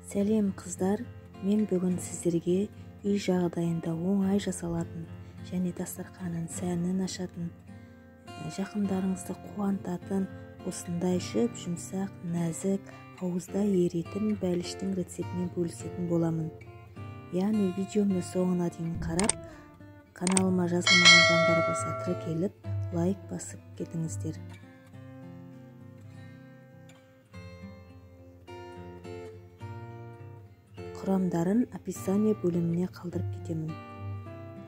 Сәлем қыздар, мен бүгін сіздерге үй жағдайында оңай жасалатын және дастарханын сәнін ашатын, жақындарыңызды қуантатын осындай жұмсақ, нәзік, ауызда еритін бәліштің рецептімен бөлісетін боламын. Яғни видеомны соңына дейін қарап, каналыма жазылмаған жандар болса тіркеліп, лайк басып кетіңіздер. Құрамдарын описание бөліміне қалдырып кетемін.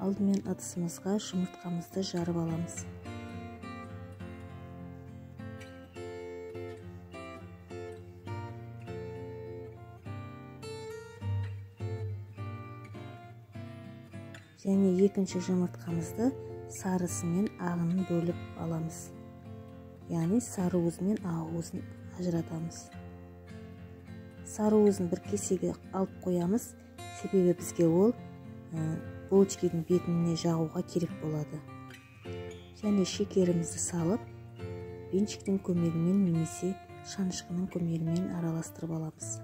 Алдымен ыдысымызға жұмыртқамызды жарып аламыз. Және екінші жұмыртқамызды сарысы мен ағын бөліп аламыз. Яғни сары уыз мен ақ уызын ажыратамыз. Сары уызын бір кесеге алып қоямыз, себебі бізге ол булочканың бетіне жағуға керек болады. Және шекерімізді салып, венчиктің көмегімен немесе шанышқының көмегімен араластырып аламыз.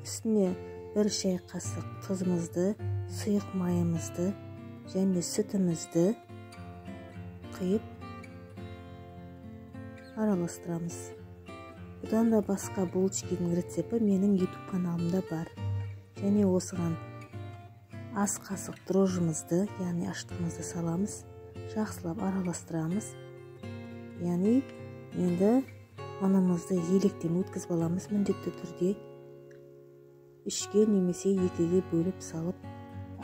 Үстіне бір шай қасық тұзымызды, сұйық майымызды және сүтімізді құйып араластырамыз. Бұдан да басқа булочканың рецепті менің YouTube каналымда бар. Және осыған ас қасық дрожжымызды, яғни аштығымызды саламыз, жақсылап араластырамыз. Яғни енді ұнымызды електен өткізіп аламыз, міндетті түрде үшке немесе екіге бөліп салып,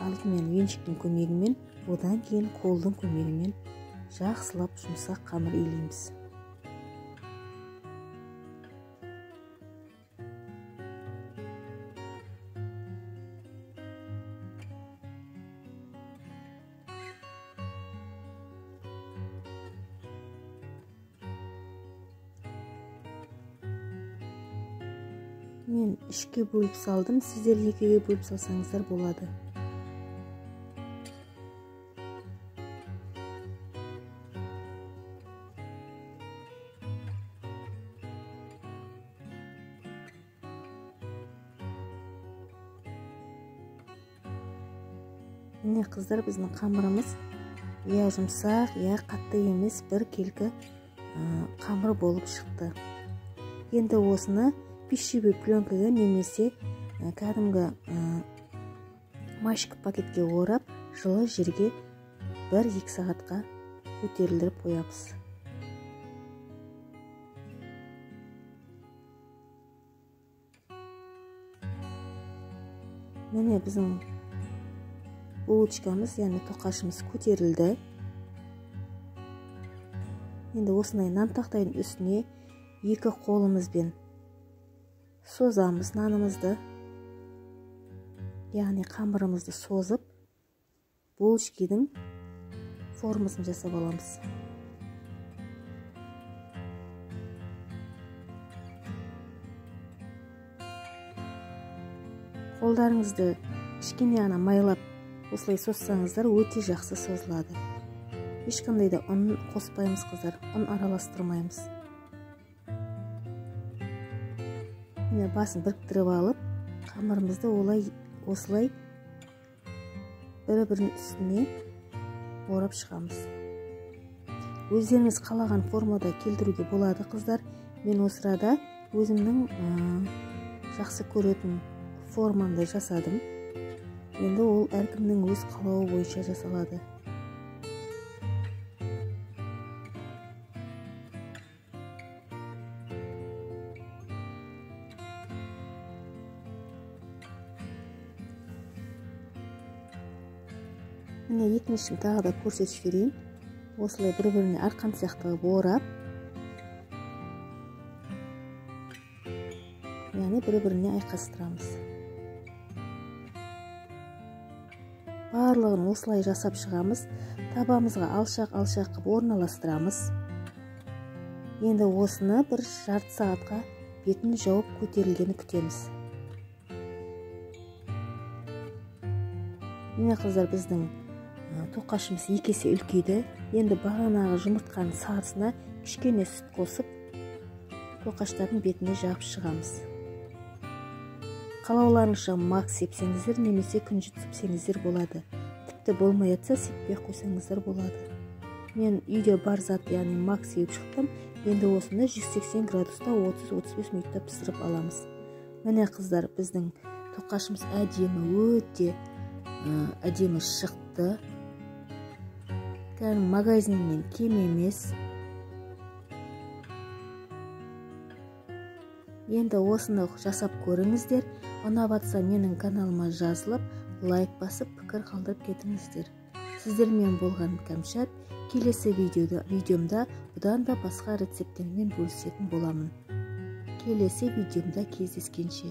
алдымен венчиктің көмегімен, одан кейін қолдың көмегімен жақсылап жұмсақ қамыр илейміз. Мен үшке бөліп салдым, сіздер екіге бөліп салсаңыздар болады. Міне қыздар, біздің қамырымыз жұмсақ, қатты емес, бір келкі қамыр болып шықты. Енді осыны пищевой пленкаға немесе кәдімгі машик пакетке орап, жылы жерге 1-2 сағатқа көтерілдіріп қоямыз. Міне біздің булочкамыз, яғни тоқашымыз көтерілді. Енді осындай нан тақтайдың үстіне екі қолымызбен созамыз нанымызды, яғни қамырымызды созып, булочканың формасын жасап аламыз. Қолдарыңызды кішкене ғана майлап осылай созсаңыздар, өте жақсы созылады. Ешқандай да ұн қоспаймыз қыздар, ұн араластырмаймыз. Міне басын біріктіріп алып, қамырымызды осылай бір-бірінің үстіне орап шығамыз. Өздеріңіз қалаған формада келтіруге болады қыздар. Мен осы сырада өзімнің жақсы көретін формамды жасадым. Енді ол әркімнің өз қалауы бойынша жасалады. Міне екіншісін тағы да көрсетіп жіберейін. Осылай бір-біріне арқан сияқты орап, яғни бір-біріне айқастырамыз. Барлығын осылай жасап шығамыз. Табамызға алшақ қып орналастырамыз. Енді осыны бір жарты сағатқа бетін жауып көтерілгені күтеміз. Міне қыздар, біздің тоқашымыз 2 есе үлкейді. Енді бағанағы жұмыртқаның сарысына кішкене сүт қосып, тоқаштардың бетіне жағып шығамыз. Қалауларыңызша мак сепсеңіздер немесе күнжіт сепсеңіздер болады. Тіпті болмай жатса сеппей қойсаңыздар болады. Мен үйде бар зат, яғни мак сеуіп шықтым. Енді осыны 180 градуста 30-35 минутта пісіріп аламыз. Міне қыздар, біздің тоқашымыз өте әдемі шықты. Кәдімгі магазиннен кем емес. Енді осыны жасап көріңіздер. Ұнап жатса менің каналыма жазылып, лайк басып, пікір қалдырып кетіңіздер. Сіздермен болған Кәмшат. Келесі видеомда бұдан да басқа рецепттермен бөлісетін боламын. Келесі видеомда кездескенше.